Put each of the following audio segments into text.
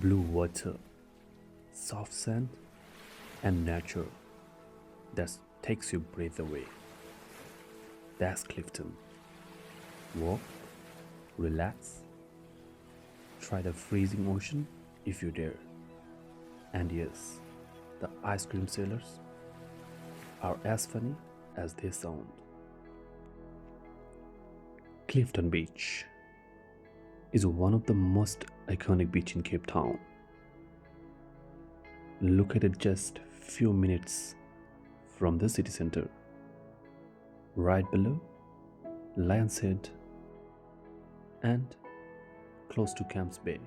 blue water, soft sand, and nature that takes your breath away. That's Clifton. Walk, relax, try the freezing ocean if you dare. And yes, the ice cream sellers are as funny as they sound. Clifton Beach is one of the most iconic beach in Cape Town. Located just few minutes from the city center, right below Lion's Head and close to Camps Bay.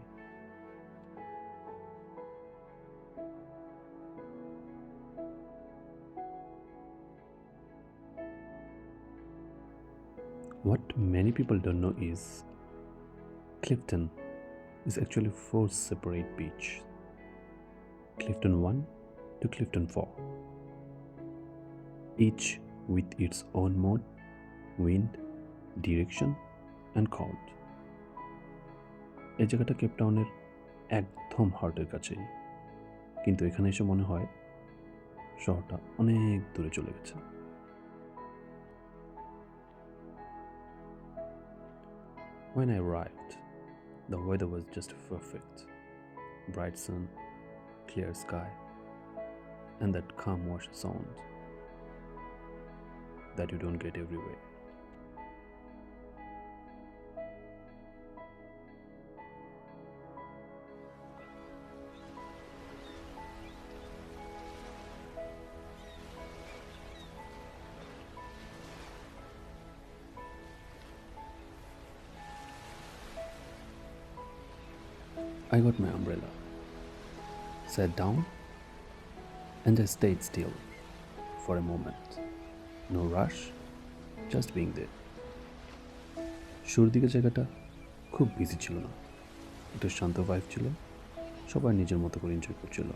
What many people don't know is Clifton is actually four separate beaches: Clifton 1 to Clifton 4, each with its own mode, wind, direction, and cold. এই জায়গাটা Cape টাউনের একদম হার্টের কাছেই, কিন্তু এখানে এসে মনে হয় শহরটা অনেক দূরে চলে গেছে। When I arrived, the weather was just perfect. Bright sun, clear sky, and that calm wash sound that you don't get everywhere. I got my umbrella, sat down, and I stayed still for a moment. No rush, just being there. শুরুর দিকে জায়গাটা খুব busy ছিল না, একটু শান্ত vibe ছিল, সবাই নিজের মতো করে এনজয় করছিল।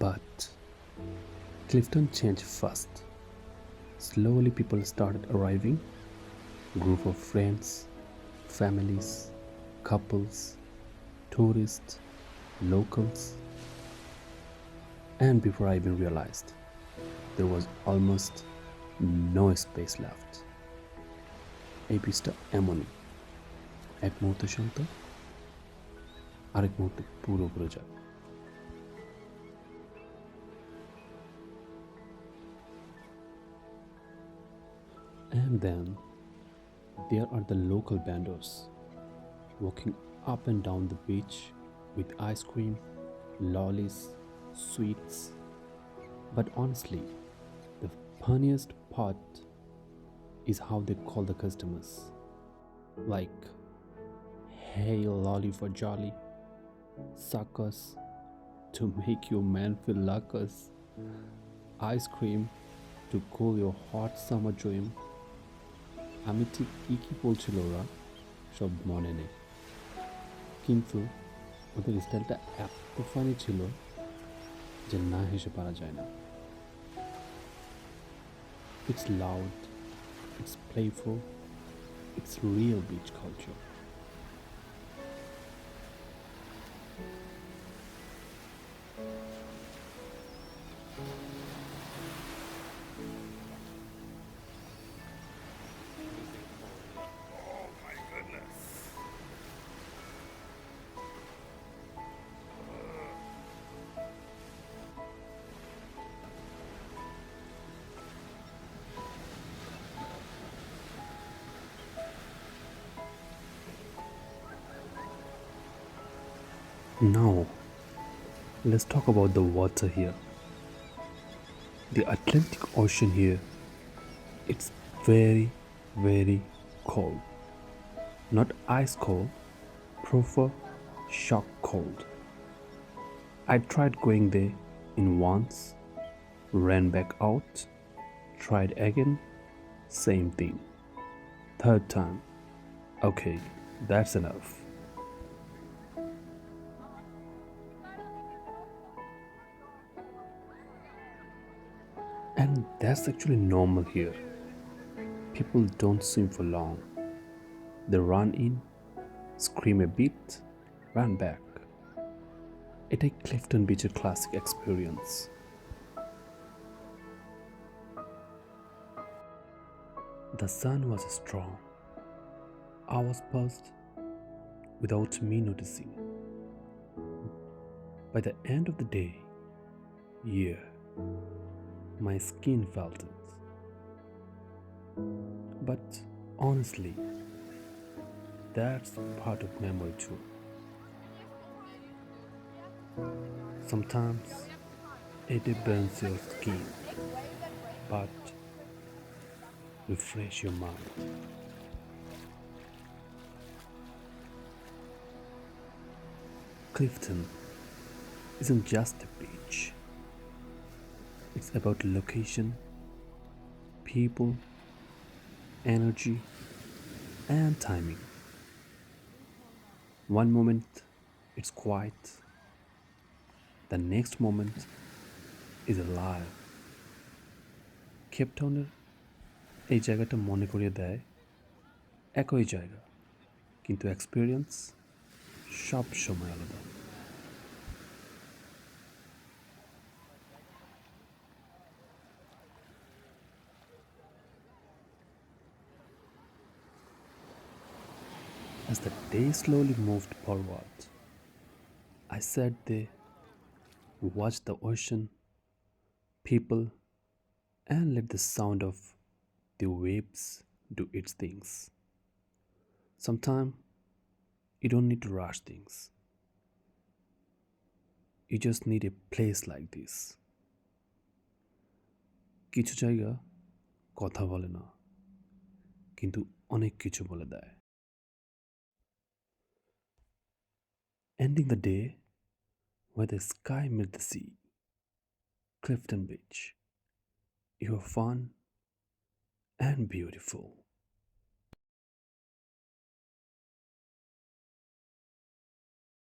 But Clifton changed fast. Slowly people started arriving, group of friends, families, couples, tourists, locals. And before I even realized, there was almost no space left. এই পিসটা এমনই, এক মুহূর্তে শান্ত, আরেক মুহূর্তে পুরো ভরে যায়। And then there are the local vendors walking up and down the beach with ice cream, lollies, sweets. But honestly, the funniest part is how they call the customers. Like, hey, lolly for jolly, suckers, to make your man feel like us, ice cream to cool your hot summer dream. আমি ঠিক কী কী বলছিল ওরা সব মনে নেই, কিন্তু ওদের স্টাইলটা এত ফানি ছিল যে না হেসে পারা যায় না। It's loud, it's playful, it's real beach culture. Now, let's talk about the water here. The Atlantic Ocean here, it's very, very cold. Not ice cold, proper shock cold. I tried going there in once, ran back out, tried again, same thing. Third time, okay, that's enough. And that's actually normal here. People don't swim for long. They run in, scream a bit, run back. It a Clifton Beach a classic experience. The sun was strong. Hours passed without me noticing. By the end of the day, yeah, my skin felt it. But honestly, that's part of memory too. Sometimes it burns your skin, but refresh your mind. Clifton isn't just a beach. It's about location, people, energy, and timing. One moment it's quiet, the next moment is alive. কেপটাউনের এই জায়গাটা মনে করিয়ে দেয় একই জায়গা, কিন্তু experience সব সময় আলাদা। As the day slowly moved forward, I sat there, watched the ocean, people, and let the sound of the waves do its things. Sometimes you don't need to rush things. You just need a place like this. কিছু জায়গা কথা বলে না, কিন্তু অনেক কিছু বলে দেয়। Ending the day where the sky met the sea, Clifton Beach. You are fun and beautiful.